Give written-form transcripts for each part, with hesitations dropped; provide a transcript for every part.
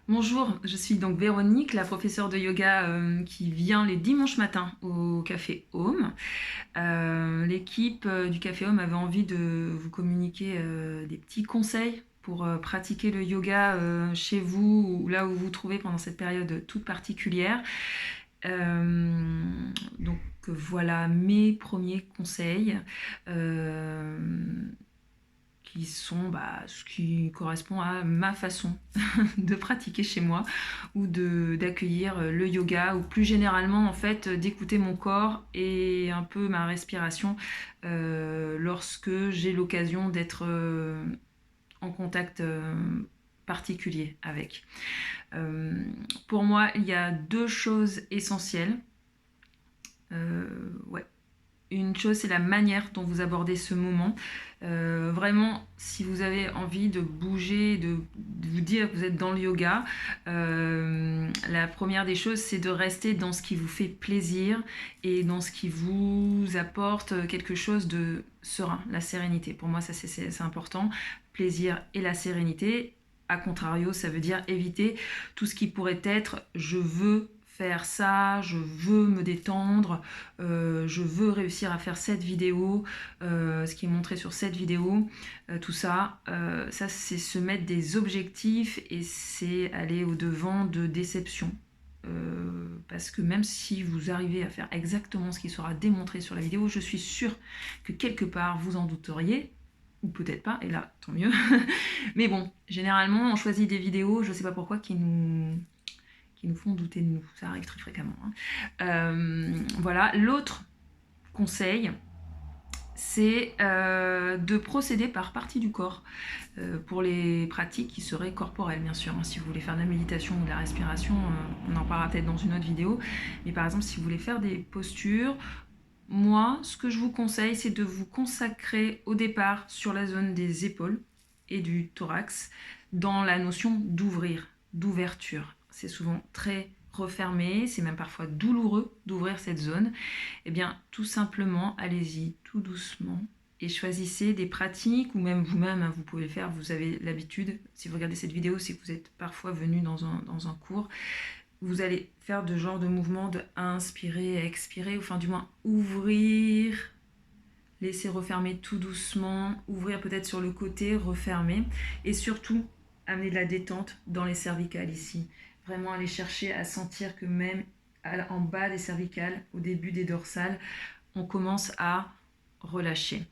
Bonjour, je suis donc Véronique, la professeure de yoga qui vient les dimanches matins au Café Home. L'équipe du Café Home avait envie de vous communiquer des petits conseils pour pratiquer le yoga chez vous ou là où vous vous trouvez pendant cette période toute particulière. Euh, donc voilà mes premiers conseils. Euh, qui sont ce qui correspond à ma façon de pratiquer chez moi ou d'accueillir le yoga ou plus généralement en fait d'écouter mon corps et un peu ma respiration lorsque j'ai l'occasion d'être en contact particulier avec. Pour moi, il y a deux choses essentielles. Ouais, une chose, c'est la manière dont vous abordez ce moment. Vraiment, si vous avez envie de bouger, de vous dire que vous êtes dans le yoga, la première des choses, c'est de rester dans ce qui vous fait plaisir et dans ce qui vous apporte quelque chose de serein, la sérénité. Pour moi, ça, c'est important. Plaisir et la sérénité. A contrario, ça veut dire éviter tout ce qui pourrait être je veux faire ça, je veux me détendre, je veux réussir à faire cette vidéo, ce qui est montré sur cette vidéo, tout ça, ça c'est se mettre des objectifs et c'est aller au-devant de déceptions. Parce que même si vous arrivez à faire exactement ce qui sera démontré sur la vidéo, je suis sûre que quelque part vous en douteriez, ou peut-être pas, et là tant mieux. Mais bon, généralement on choisit des vidéos, je ne sais pas pourquoi, qui nous font douter de nous. Ça arrive très fréquemment. Voilà. L'autre conseil, c'est de procéder par partie du corps pour les pratiques qui seraient corporelles, bien sûr. Si vous voulez faire de la méditation ou de la respiration, on en parlera peut-être dans une autre vidéo. Mais par exemple, si vous voulez faire des postures, moi, ce que je vous conseille, c'est de vous consacrer au départ sur la zone des épaules et du thorax dans la notion d'ouvrir, d'ouverture. C'est souvent très refermé, c'est même parfois douloureux d'ouvrir cette zone. Eh bien, tout simplement, allez-y tout doucement et choisissez des pratiques, ou même vous-même, vous pouvez le faire, vous avez l'habitude. Si vous regardez cette vidéo, c'est que vous êtes parfois venu dans un cours. Vous allez faire de genre de mouvement de inspirer, expirer, enfin du moins ouvrir, laisser refermer tout doucement, ouvrir peut-être sur le côté, refermer, et surtout amener de la détente dans les cervicales ici. Vraiment aller chercher à sentir que même en bas des cervicales, au début des dorsales, on commence à relâcher.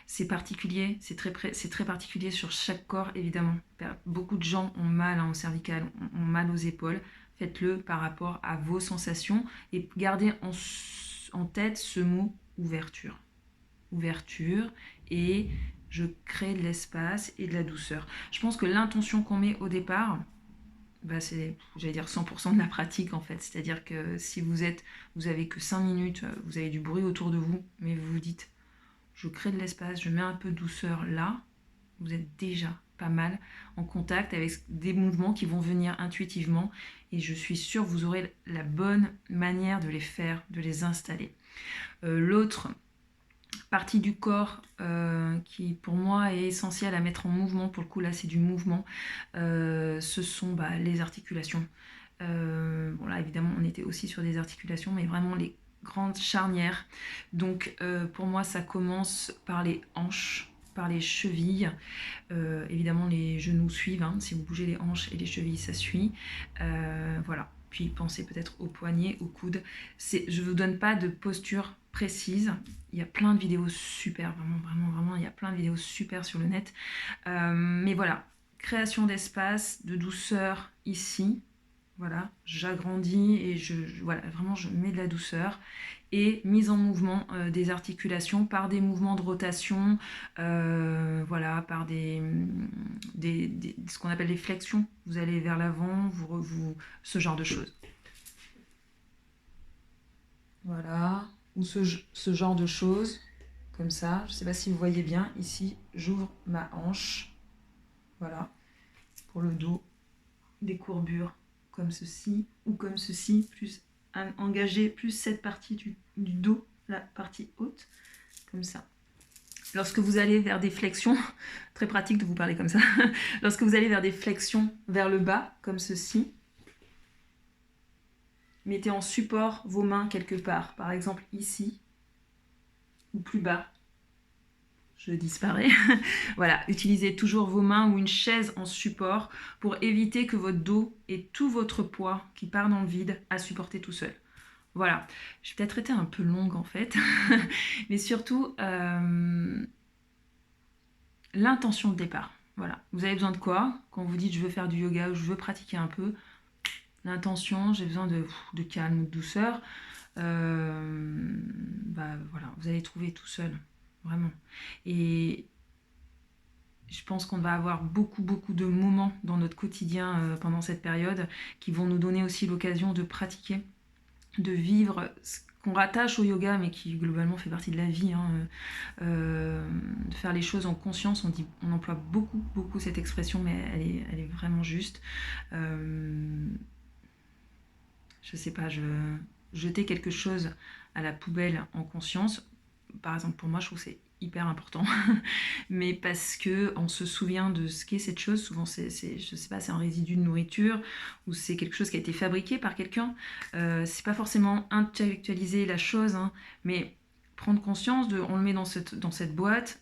C'est particulier, c'est très particulier sur chaque corps évidemment. Beaucoup de gens ont mal aux cervicales, ont mal aux épaules. Faites-le par rapport à vos sensations et gardez en tête ce mot ouverture. Ouverture et je crée de l'espace et de la douceur. Je pense que l'intention qu'on met au départ, c'est, j'allais dire 100% de la pratique en fait. C'est-à-dire que si vous avez que 5 minutes, vous avez du bruit autour de vous, mais vous vous dites, je crée de l'espace, je mets un peu de douceur là, vous êtes déjà pas mal en contact avec des mouvements qui vont venir intuitivement et je suis sûre que vous aurez la bonne manière de les faire, de les installer. L'autre partie du corps qui pour moi est essentielle à mettre en mouvement, pour le coup là c'est du mouvement, ce sont les articulations. Bon là évidemment on était aussi sur des articulations, mais vraiment les grandes charnières. Donc pour moi ça commence par les hanches, par les chevilles. Évidemment les genoux suivent, hein. Si vous bougez les hanches et les chevilles ça suit. Voilà. Puis pensez peut-être aux poignets, aux coudes. Je ne vous donne pas de posture précise. Il y a plein de vidéos super, vraiment, il y a plein de vidéos super sur le net. Mais voilà, création d'espace, de douceur ici. Voilà, j'agrandis et voilà, vraiment je mets de la douceur et mise en mouvement des articulations par des mouvements de rotation, voilà, par ce qu'on appelle des flexions. Vous allez vers l'avant, ce genre de choses. Voilà, ou ce genre de choses, comme ça. Je ne sais pas si vous voyez bien, ici j'ouvre ma hanche, voilà, pour le dos, des courbures comme ceci ou comme ceci, plus engager plus cette partie du dos, la partie haute, comme ça. Lorsque vous allez vers des flexions, très pratique de vous parler comme ça, lorsque vous allez vers des flexions vers le bas, comme ceci, mettez en support vos mains quelque part, par exemple ici, ou plus bas. Je disparais. Voilà, utilisez toujours vos mains ou une chaise en support pour éviter que votre dos ait tout votre poids qui part dans le vide à supporter tout seul. Voilà, j'ai peut-être été un peu longue en fait, mais surtout l'intention de départ. Voilà, vous avez besoin de quoi quand vous dites je veux faire du yoga ou je veux pratiquer un peu? L'intention, j'ai besoin de calme, de douceur. Voilà, vous allez trouver tout seul, vraiment. Et je pense qu'on va avoir beaucoup de moments dans notre quotidien pendant cette période qui vont nous donner aussi l'occasion de pratiquer, de vivre ce qu'on rattache au yoga mais qui globalement fait partie de la vie, hein, de faire les choses en conscience. On emploie beaucoup cette expression, mais elle est vraiment juste. Je sais pas, jeter quelque chose à la poubelle en conscience, par exemple pour moi je trouve que c'est hyper important, mais parce que on se souvient de ce qu'est cette chose. Souvent je sais pas, c'est un résidu de nourriture ou c'est quelque chose qui a été fabriqué par quelqu'un. C'est pas forcément intellectualiser la chose, hein, mais prendre conscience on le met dans cette boîte.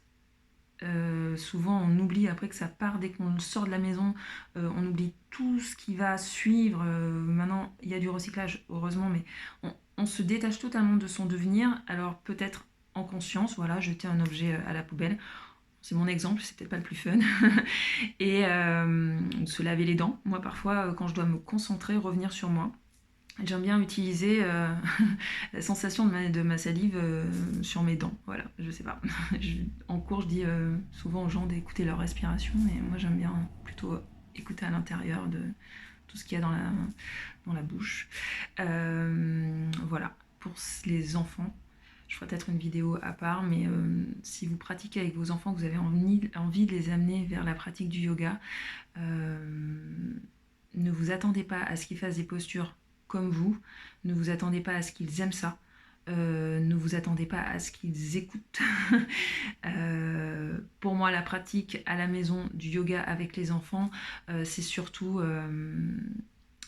Souvent on oublie après que ça part dès qu'on sort de la maison, on oublie tout ce qui va suivre. Maintenant il y a du recyclage heureusement, mais on se détache totalement de son devenir. Alors peut-être en conscience, voilà, jeter un objet à la poubelle, c'est mon exemple, c'est peut-être pas le plus fun. Et se laver les dents. Moi parfois quand je dois me concentrer, revenir sur moi, j'aime bien utiliser la sensation de ma salive sur mes dents. Voilà, je sais pas. En cours, je dis souvent aux gens d'écouter leur respiration, mais moi j'aime bien plutôt écouter à l'intérieur de tout ce qu'il y a dans la bouche. Voilà, pour les enfants, je ferai peut-être une vidéo à part, mais si vous pratiquez avec vos enfants, que vous avez envie de les amener vers la pratique du yoga, ne vous attendez pas à ce qu'ils fassent des postures comme vous, ne vous attendez pas à ce qu'ils aiment ça, ne vous attendez pas à ce qu'ils écoutent. Pour moi, la pratique à la maison du yoga avec les enfants, c'est surtout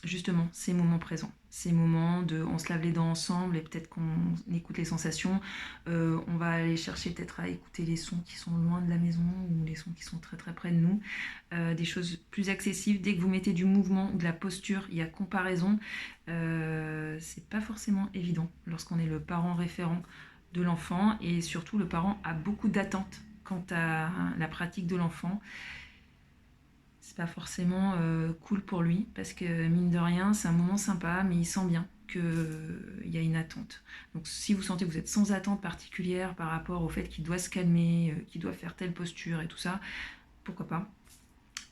justement ces moments présents, ces moments de on se lave les dents ensemble et peut-être qu'on écoute les sensations, on va aller chercher peut-être à écouter les sons qui sont loin de la maison ou les sons qui sont très près de nous, des choses plus accessibles. Dès que vous mettez du mouvement ou de la posture, il y a comparaison. C'est pas forcément évident lorsqu'on est le parent référent de l'enfant, et surtout le parent a beaucoup d'attentes quant à la pratique de l'enfant. C'est pas forcément cool pour lui, parce que mine de rien c'est un moment sympa, mais il sent bien qu'il y a une attente. Donc si vous sentez que vous êtes sans attente particulière par rapport au fait qu'il doit se calmer, qu'il doit faire telle posture et tout ça, pourquoi pas.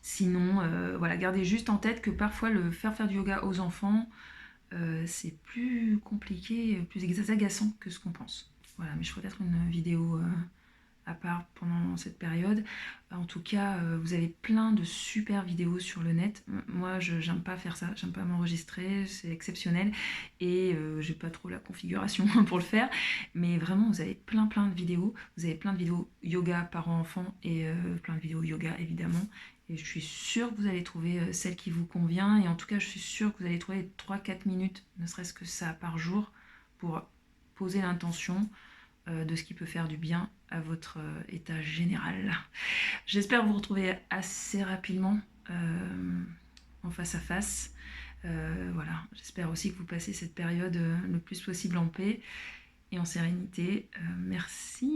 Sinon, voilà, gardez juste en tête que parfois le faire du yoga aux enfants, c'est plus compliqué, plus agaçant que ce qu'on pense. Voilà, mais je ferai peut-être une vidéo à part pendant cette période. En tout cas, vous avez plein de super vidéos sur le net. Moi, j'aime pas faire ça, j'aime pas m'enregistrer, c'est exceptionnel, et j'ai pas trop la configuration pour le faire, mais vraiment, vous avez plein de vidéos. Vous avez plein de vidéos yoga parents-enfants et plein de vidéos yoga, évidemment. Et je suis sûre que vous allez trouver celle qui vous convient, et en tout cas, je suis sûre que vous allez trouver 3-4 minutes, ne serait-ce que ça par jour, pour poser l'intention de ce qui peut faire du bien à votre état général. J'espère vous retrouver assez rapidement en face à face. Voilà, j'espère aussi que vous passez cette période le plus possible en paix et en sérénité. Merci